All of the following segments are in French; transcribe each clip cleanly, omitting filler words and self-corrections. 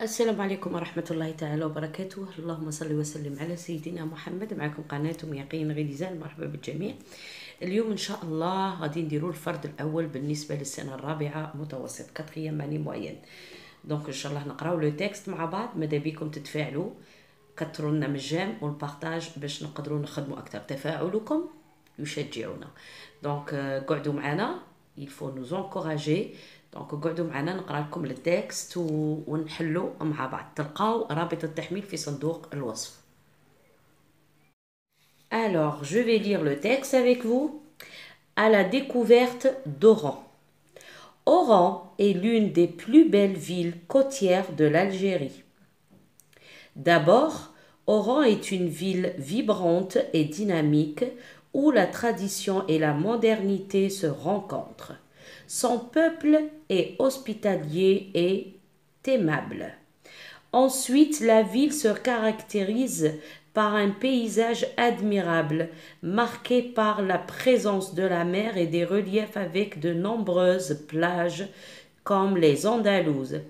السلام عليكم ورحمة الله تعالى وبركاته. اللهم صل وسلم على سيدنا محمد. معكم قناتكم يقين غليزان. مرحبا بالجميع. اليوم ان شاء الله غادي نديرو الفرد الاول بالنسبة للسنة الرابعة متوسط كاتريام ماني موين. دونك ان شاء الله نقراو لو تكست مع بعض. ماذا بيكم تتفاعلوا، كثروا لنا من الجيم والبارطاج باش نقدروا نخدموا اكثر. تفاعلكم يشجعونا. دونك قعدوا معنا، il faut nous encourager. دونك قعدوا معنا نقرا لكم التكست ونحلوا مع بعض. تلقاو رابط التحميل في صندوق الوصف. Alors, je vais lire le texte avec vous. À la découverte d'Oran. Oran est l'une des plus belles villes côtières de l'Algérie. D'abord, Oran est une ville vibrante et dynamique où la tradition et la modernité se rencontrent. Son peuple est hospitalier et aimable. Ensuite, la ville se caractérise par un paysage admirable, marqué par la présence de la mer et des reliefs avec de nombreuses plages comme les Andalouses.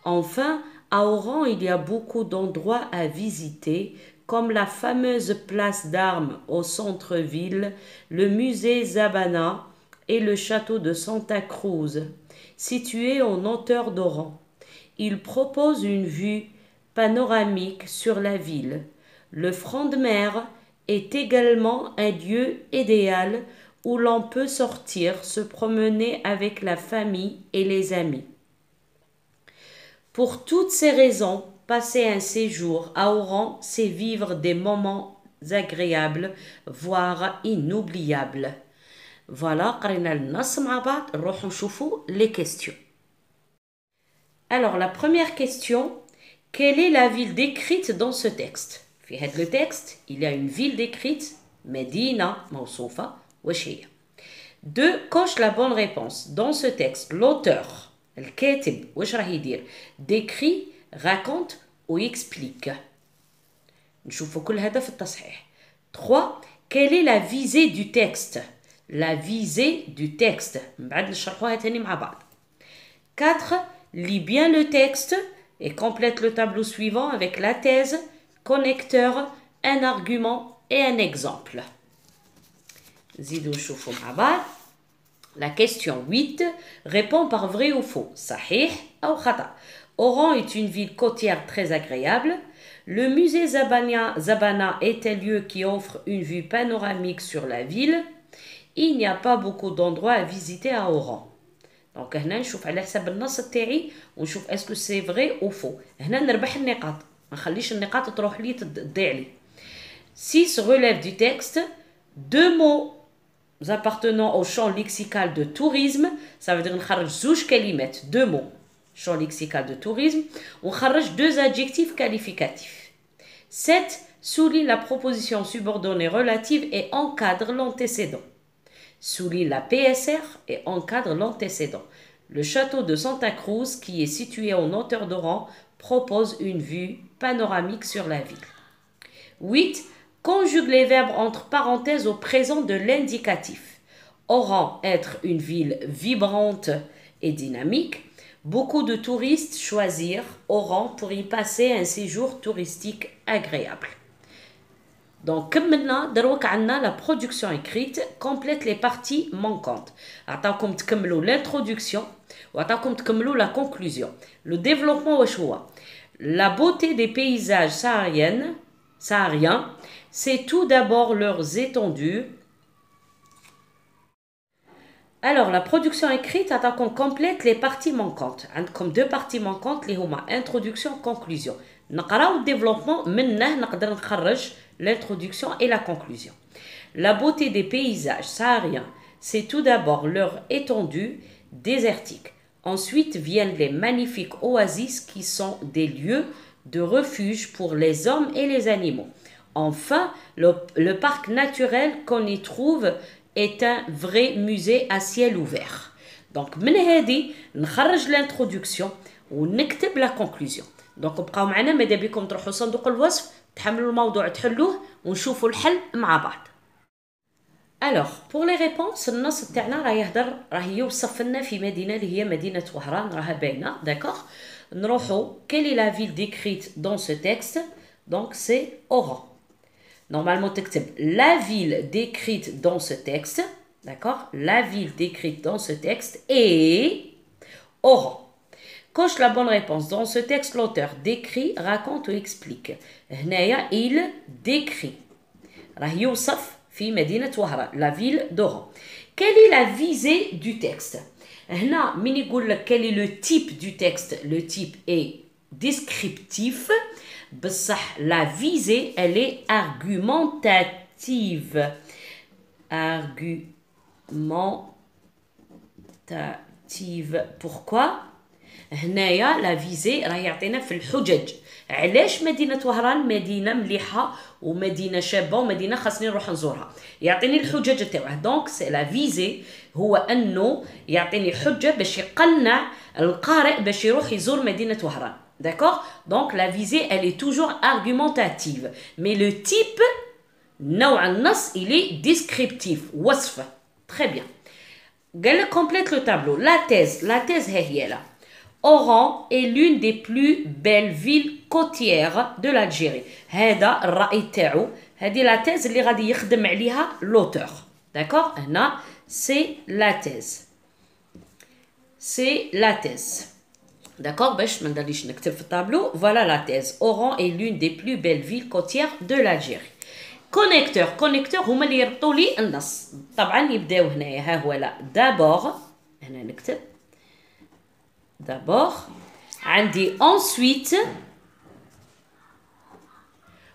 Enfin, à Oran, il y a beaucoup d'endroits à visiter, comme la fameuse place d'armes au centre-ville, le musée Zabana et le château de Santa Cruz, situé en hauteur d'Oran. Il propose une vue panoramique sur la ville. Le front de mer est également un lieu idéal où l'on peut sortir, se promener avec la famille et les amis. Pour toutes ces raisons, passer un séjour à Oran, c'est vivre des moments agréables, voire inoubliables. Voilà, قرينا النص مع بعض. نروحوا نشوفوا les questions. Alors, la première question, quelle est la ville décrite dans ce texte? في هذا le texte, il y a une ville décrite, مدينة موصوفة. واش هي؟ 2. Coche la bonne réponse. Dans ce texte, l'auteur, الكاتب, واش راه يدير؟ décrit, raconte ou explique. نشوفوا كل هذا في التصحيح. 3. Quelle est la visée du texte? La visée du texte. من بعد نشرحوها تاني مع بعض. 4. Lis bien le texte et complète le tableau suivant avec la thèse, connecteur, un argument et un exemple. نزيدو نشوفوا مع بعض. La question 8 répond par vrai ou faux. صحيح أو خطأ. Oran est une ville côtière très agréable. Le musée Zabana est un lieu qui offre une vue panoramique sur la ville. Il n'y a pas beaucoup d'endroits à visiter à Oran. Donc هنا نشوف على حسب النص تاعي ونشوف اسكو سي فري او فو. هنا نربح النقاط، ما نخليش النقاط تروح لي تضيع لي. 6 relève du texte. 2 mots appartenant au champ lexical de tourisme. Ça veut dire نخرج زوج كلمات. 2 mots champ lexical de tourisme. ونخرج 2 adjectifs qualificatifs. 7 souligne la proposition subordonnée relative et encadre l'antécédent. Souligne la PSR et encadre l'antécédent. Le château de Santa Cruz, qui est situé en hauteur d'Oran, propose une vue panoramique sur la ville. 8. Conjugue les verbes entre parenthèses au présent de l'indicatif. Oran, être une ville vibrante et dynamique. Beaucoup de touristes choisirent Oran pour y passer un séjour touristique agréable. Donc, comme maintenant, دروك عنا la production écrite complète les parties manquantes. عطاكم تكملوا l'introduction وعطاكم تكملوا la conclusion. Le développement واش هو؟ La beauté des paysages sahariens, c'est tout d'abord leurs étendues. Alors, la production écrite عطاكم complète les parties manquantes. عندكم 2 parties manquantes اللي هما introduction conclusion. نقراو الديفلوبمون منه نقدر نخرج l'introduction et la conclusion. La beauté des paysages sahariens, c'est tout d'abord leur étendue désertique. Ensuite viennent les magnifiques oasis qui sont des lieux de refuge pour les hommes et les animaux. Enfin, le parc naturel qu'on y trouve est un vrai musée à ciel ouvert. Donc, من هذه نخرج l'introduction ونكتب la conclusion. دونك بقاو معنا. ماذا بكم تروحوا صندوق الوصف تحملوا الموضوع تحلوه ونشوفوا الحل مع بعض. Alors, pour les réponses, النص تاعنا راه يهضر راه يوصف لنا في مدينة اللي هي مدينة وهران راها باينة d'accord. نروحو quelle est la ville décrite dans ce texte donc c'est Oran. Normalement تكتب la ville décrite dans ce texte d'accord, la ville décrite dans ce texte est Oran. Coche la bonne réponse. Dans ce texte, l'auteur décrit, raconte ou explique. هنايا il décrit. راه يوصف في مدينة وهران, la ville d'Oran. Quelle est la visée du texte? هنا من يقول لك quel est le type du texte? Le type est descriptif. بصح la visée, elle est argumentative. Argumentative. Pourquoi? هنايا لا فيزي راه يعطينا في الحجج. علاش مدينة وهران مدينة مليحة ومدينة شابة ومدينة خاصني نروح نزورها؟ يعطيني الحجج تاعه. دونك سي لا فيزي هو انه يعطيني حجة باش يقنع القارئ باش يروح يزور مدينة وهران. D'accord? Donc la visée elle est toujours argumentative. Mais le type نوع النص il est descriptif. وصف. Très bien. قال لك complète le tableau. La thèse ها هي là. Oran est l'une des plus belles villes côtières de l'Algérie. هذا الرأي تاعو. هذه la thèse اللي غادي يخدم عليها l'auteur. D'accord? هنا c'est la thèse. C'est la thèse. D'accord? باش ما نديرليش نكتب في الطابلو. Voilà la thèse. Oran est l'une des plus belles villes côtières de l'Algérie. Connecteur. Connecteur هما اللي يربطوا لي النص. طبعا يبداو هنايا. ها هو لا. D'abord هنا نكتب. D'abord, عندي ensuite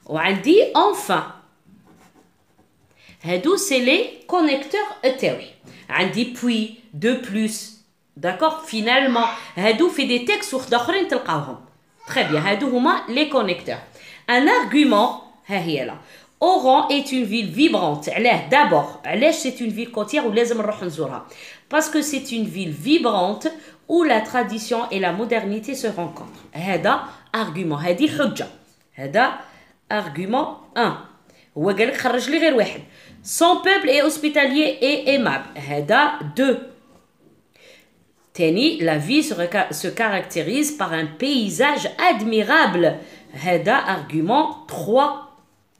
وعندي enfin. هادو c'est les connecteurs تاوي. عندي puis, de plus. D'accord? Finalement, هادو في des textes وحد اخرين تلقاوهم. Très bien, هادو هما les connecteurs. Un argument, ها هي لا. Oran est une ville vibrante. علاه d'abord. علاش c'est une ville côtière ولازم نروح نزورها؟ Parce que c'est une ville vibrante où la tradition et la modernité se rencontrent. هذا argument. هذه حجة. هذا argument 1. هو قال لك خرج لي غير واحد. Son peuple est hospitalier et aimable. هذا 2. تاني la vie se caractérise par un paysage admirable. هذا argument 3.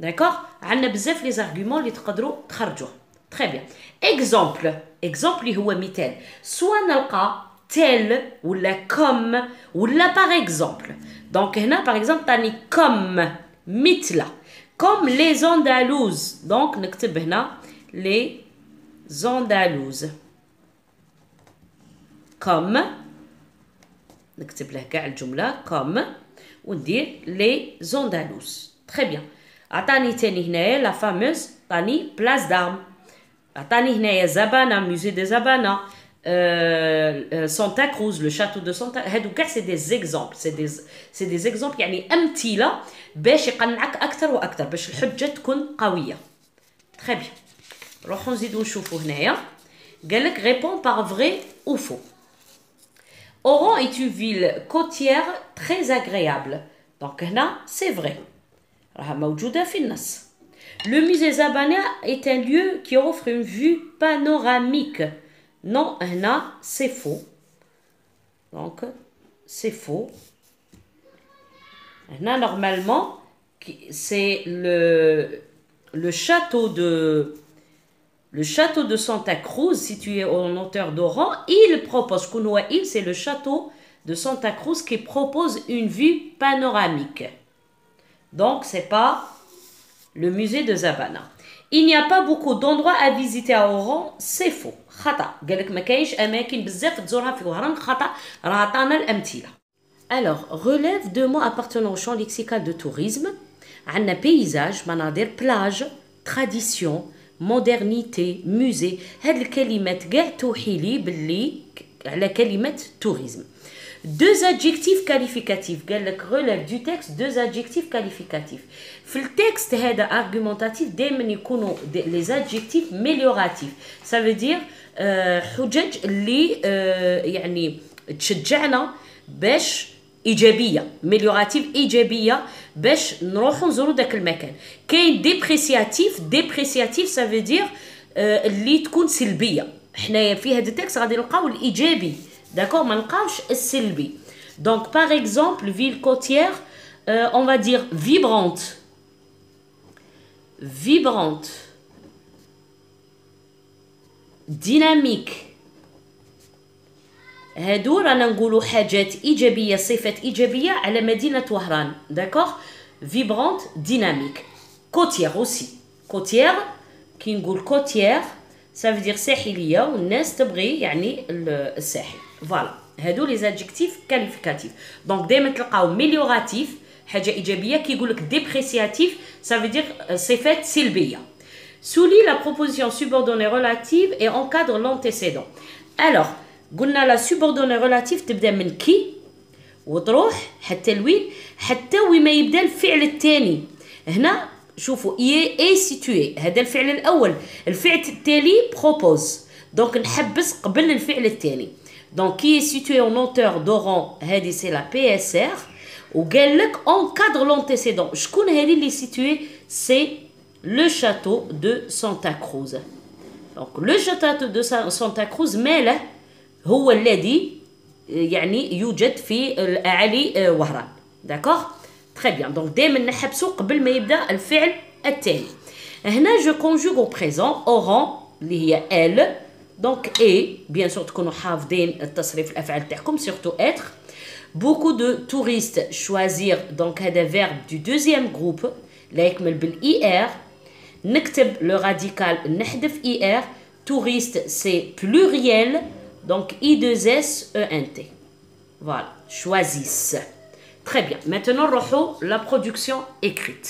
D'accord? عندنا بزاف les arguments اللي تقدروا تخرجوه. Très bien. Exemple. Exemple اللي هو مثال. soit نلقى tel ولا comme ولا par exemple. Donc هنا par exemple تاني comme مثل comme les Andalouses. Donc نكتب هنا les Andalouses. Comme نكتب له كاع الجملة comme وندير les Andalouses. Très bien. عطاني تاني هنايا لا فاموز عطاني بلاس دارم. عطاني هنايا زبانة musée de Zabana. Santa Cruz, le château de Santa. هادو كاع c'est des exemples. C'est des exemples يعني أمثلة باش يقنعك أكثر وأكثر باش الحجة تكون قوية. Très bien. نروحو نزيدو نشوفو هنايا. قالك répond par vrai ou faux. Oran est une ville côtière très agréable. Donc هنا c'est vrai. راها موجودة في النص. Le musée Zabana est un lieu qui offre une vue panoramique. Non, هنا c'est faux. Donc c'est faux. Là normalement c'est le château de Santa Cruz situé en hauteur d'Oran. Il propose, c'est le château de Santa Cruz qui propose une vue panoramique. Donc c'est pas le musée de Zabana. Il n'y a pas beaucoup d'endroits à visiter à Oran, c'est faux. خطأ. قالك ما كاينش أماكن بزاف تزورها في وهران. خطأ. راه عطانا الأمثلة. Alors, relève deux mots appartenant au champ lexical de tourisme. عندنا paysage, مناظر, plage, tradition, modernité, musée. هاد الكلمات كاع توحي لي باللي على كلمة tourisme. Deux adjectifs qualificatifs. قال لك relève du texte deux adjectifs qualificatifs. في التكست هذا argumentatif دائما يكونوا les adjectifs mélioratifs. Ça veut dire حجج اللي يعني تشجعنا باش ايجابيه. ميليوراتيف ايجابيه باش نروحوا نزوروا داك المكان. كاين ديبريسياتيف. ديبريسياتيف ça veut dire اللي تكون سلبيه. حنايا في هذا التكست غادي نلقاو الايجابي داكور ما نلقاوش السلبي. دونك باغ اكزومبل ville côtière on va dire vibrante vibrante dynamique. هادو رانا نقولوا حاجات ايجابيه صفات ايجابيه على مدينه وهران داكوغ. فيبرونت ديناميك. كوتيير اوسي كوتيير كي نقول كوتيير سافو دير ساحليه والناس تبغي يعني الساحل. فوالا هادو لي زادجيكتيف كاليفيكاتيف. دونك دائما تلقاو ميليوراتيف حاجه ايجابيه كي يقول لك ديبريسياتيف سافو دير صفات سلبيه. سولي لا بروبوزيسيون سوبوردوني ريلاتيف اي انكادر لونتيسيدون. الوغ قلنا لا سوبوردوني ريلاتيف تبدا من كي وتروح حتى لوين حتى وين ما يبدا الفعل الثاني. هنا شوفوا اي سيتوي هذا الفعل الاول. الفعل التالي بروبوز دونك نحبس قبل الفعل الثاني. دونك كي سيتوي اون اوتور دورون هذه سي لا بي اس ار. وقال لك اون كادر لونتيسيدون. شكون هذه اللي سيتوي؟ سي لو شاتو دو سانتا كروز. دونك لو شاتو دو سانتا كروز ماله هو الذي يعني يوجد في اعالي وهران داكوغ. تري بيان. دونك دائما نحبسو قبل ما يبدا الفعل التالي. هنا جو كونجوغ او بريزون اورون اللي هي ال. دونك اي بيان سور تكونوا حافظين التصريف الافعال تاعكم سورتو اتر. بوكو دو توريست شوازير. دونك هذا فيرب دو دوزيام جروب لا يكمل بالاي ار. نكتب لو راديكال نحذف اي ار. توريست سي بلوريال donc I2SENT. Voilà, choisissent. Très bien. Maintenant, roho la production écrite.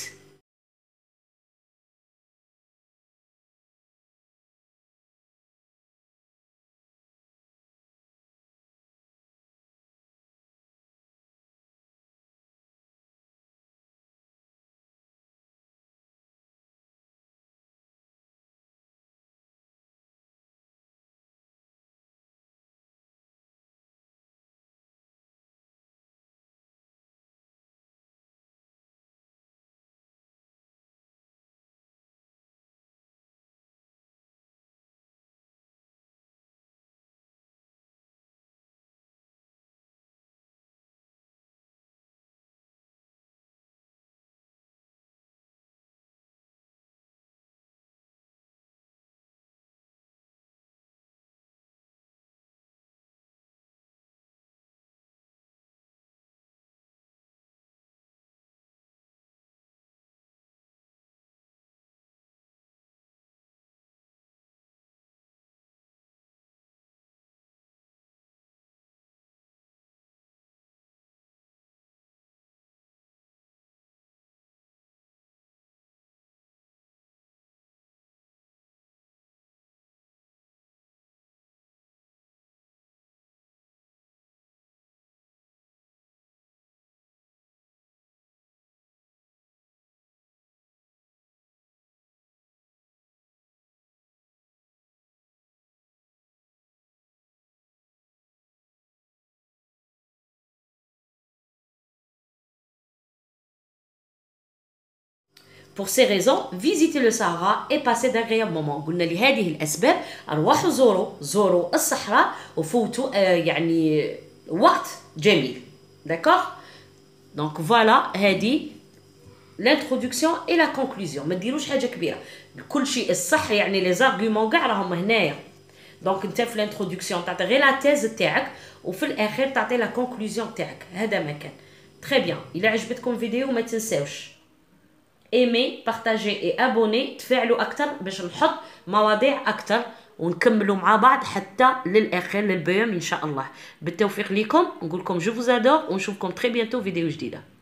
Pour ces raisons, visitez le Sahara et passez d'agréables moments. قلنا لهذه الأسباب أروحوا زوروا الصحراء وفوتوا يعني وقت جميل. D'accord? Donc voilà هذه l'introduction et la conclusion. ما ديروش حاجة كبيرة. كل شيء الصح يعني لي زارغومون كاع راهم هنايا. دونك انت في الانتروداكسيون تعطي غير لا تيز تاعك وفي الاخير تعطي لا كونكلوزيون تاعك. هذا ما كان. تري بيان. الا عجبتكم الفيديو ما تنساوش ايمي بارطاجي اي ابوني تفاعلوا اكثر باش نحط مواضيع اكثر ونكملوا مع بعض حتى للاخر للبيوم ان شاء الله. بالتوفيق لكم نقول لكم جو فوز ادور ونشوفكم تري بيانتو فيديو جديده.